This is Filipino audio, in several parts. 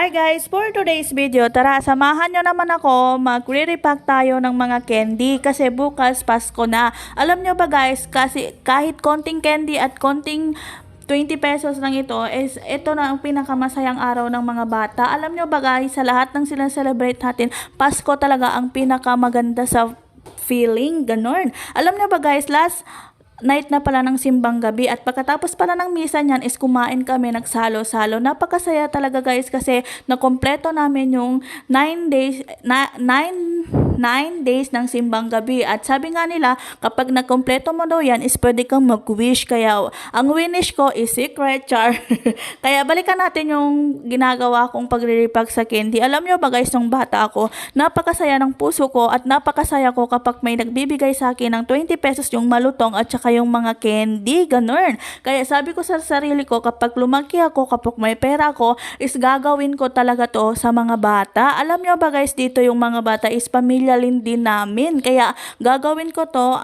Hi guys! For today's video, tara samahan nyo naman ako, magre-repack tayo ng mga candy kasi bukas Pasko na. Alam nyo ba guys, kasi kahit konting candy at konting 20 pesos lang ito, ito na ang pinakamasayang araw ng mga bata. Alam nyo ba guys, sa lahat ng celebrate natin, Pasko talaga ang pinakamaganda sa feeling, ganon. Alam nyo ba guys, last night na pala ng simbang gabi at pagkatapos pala ng misa niyan is kumain kami, nagsalo-salo. Napakasaya talaga guys kasi nakompleto namin yung 9 days ng simbang gabi at sabi nga nila kapag nakompleto mo daw yan is pwede kang mag-wish, kaya ang winish ko is secret, char. Kaya balikan natin yung ginagawa kong pagre-repack sa candy. Alam nyo ba guys, nung bata ako, napakasaya ng puso ko at napakasaya ko kapag may nagbibigay sa akin ng 20 pesos yung malutong at saka yung mga candy, ganun. Kaya sabi ko sa sarili ko, kapag lumaki ako, kapag may pera ako, is gagawin ko talaga to sa mga bata. Alam nyo ba guys, dito yung mga bata is pamilya din namin. Kaya gagawin ko to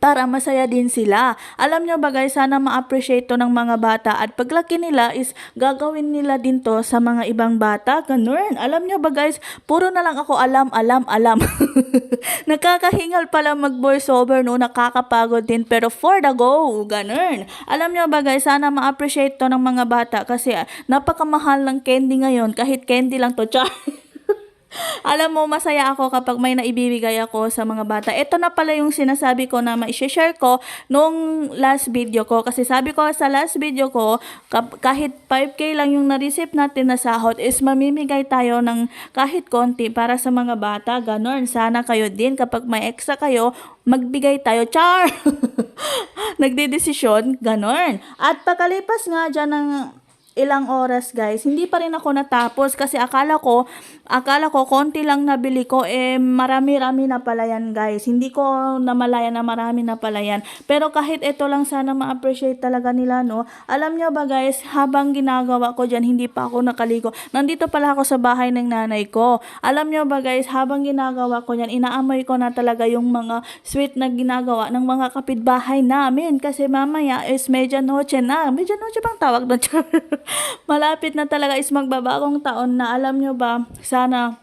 para masaya din sila. Alam nyo ba guys, sana ma-appreciate to ng mga bata at paglaki nila is gagawin nila din to sa mga ibang bata, ganun. Alam nyo ba guys, puro na lang ako alam. Nakakahingal pala mag voice over, no, nakakapagod din, pero for the go, ganun. Alam nyo ba guys, sana ma-appreciate to ng mga bata kasi napakamahal ng candy ngayon, kahit candy lang to, char. Alam mo, masaya ako kapag may naibibigay ako sa mga bata. Ito na pala yung sinasabi ko na ma-share ko nung last video ko. Kasi sabi ko sa last video ko, kahit 5K lang yung na-receive natin na sahod, is mamimigay tayo ng kahit konti para sa mga bata. Ganon. Sana kayo din, kapag may extra kayo, magbigay tayo. Char! Nagdedesisyon. Ganon. At pagkalipas nga dyan ng ilang oras guys, hindi pa rin ako natapos kasi akala ko konti lang nabili ko, marami-rami na pala yan guys. Hindi ko namalaya na marami na pala yan. Pero kahit ito lang, sana ma-appreciate talaga nila, no. Alam nyo ba guys, habang ginagawa ko dyan, hindi pa ako nakaligo. Nandito pala ako sa bahay ng nanay ko. Alam nyo ba guys, habang ginagawa ko yan, inaamoy ko na talaga yung mga sweet na ginagawa ng mga kapitbahay namin. Kasi mamaya is medianoche na. Medianoche bang tawag na? Malapit na talaga is magbabagong taon na. Alam nyo ba, sana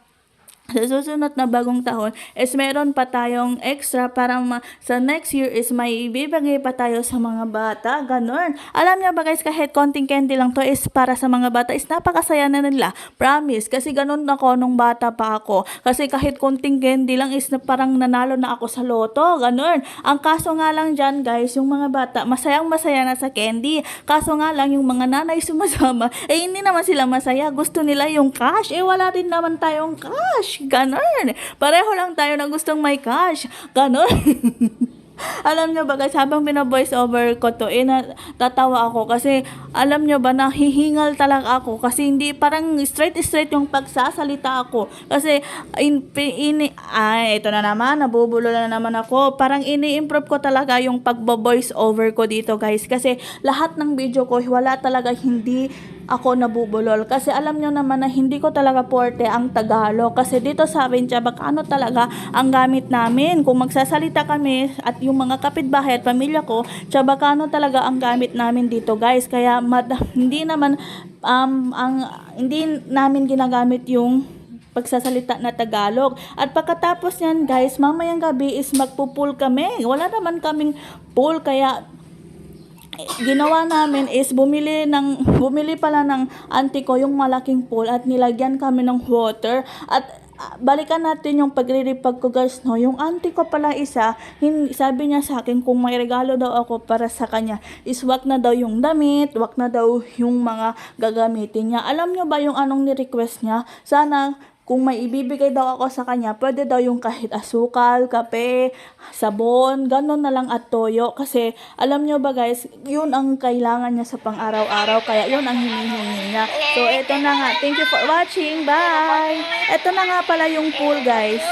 sa susunod na bagong taon is meron pa tayong extra para sa next year is may ibibigay pa tayo sa mga bata, ganun. Alam niyo ba guys, kahit konting candy lang to is para sa mga bata is napakasaya na nila, promise. Kasi ganun ako nung bata pa ako, kasi kahit konting candy lang is parang nanalo na ako sa loto, ganun. Ang kaso nga lang dyan guys, yung mga bata masayang masaya na sa candy, kaso nga lang yung mga nanay sumasama, hindi naman sila masaya, gusto nila yung cash, wala din naman tayong cash. Ganon. Pareho lang tayo na gustong may cash. Ganon. Alam nyo ba guys, habang bina-voice over ko to, natatawa ako kasi alam nyo ba, nahihingal talaga ako kasi hindi parang straight yung pagsasalita ako. Kasi ito na naman, nabubulo na naman ako. Parang ini-improve ko talaga yung pagbo-voice over ko dito guys, kasi lahat ng video ko wala talaga hindi ako nabubulol. Kasi alam nyo naman na hindi ko talaga forte ang Tagalog. Kasi dito sa amin, Chabacano talaga ang gamit namin. Kung magsasalita kami at yung mga kapitbahay at pamilya ko, Chabacano talaga ang gamit namin dito guys. Kaya hindi namin ginagamit yung pagsasalita na Tagalog. At pagkatapos yan guys, mamayang gabi is magpupul kami. Wala naman kaming pool, kaya ginawa namin is bumili pala ng auntie ko yung malaking pool at nilagyan kami ng water. At balikan natin yung pagre-repag ko guys, no. Yung auntie ko pala isa, sabi niya sa akin kung may regalo daw ako para sa kanya is wag na daw yung damit, wag na daw yung mga gagamitin niya. Alam nyo ba yung anong ni-request niya? Sana kung may ibibigay daw ako sa kanya, pwede daw yung kahit asukal, kape, sabon, gano'n na lang at toyo. Kasi alam nyo ba guys, yun ang kailangan niya sa pang-araw-araw. Kaya yun ang hinihingi niya. So eto na nga. Thank you for watching. Bye! Eto na nga pala yung pool guys.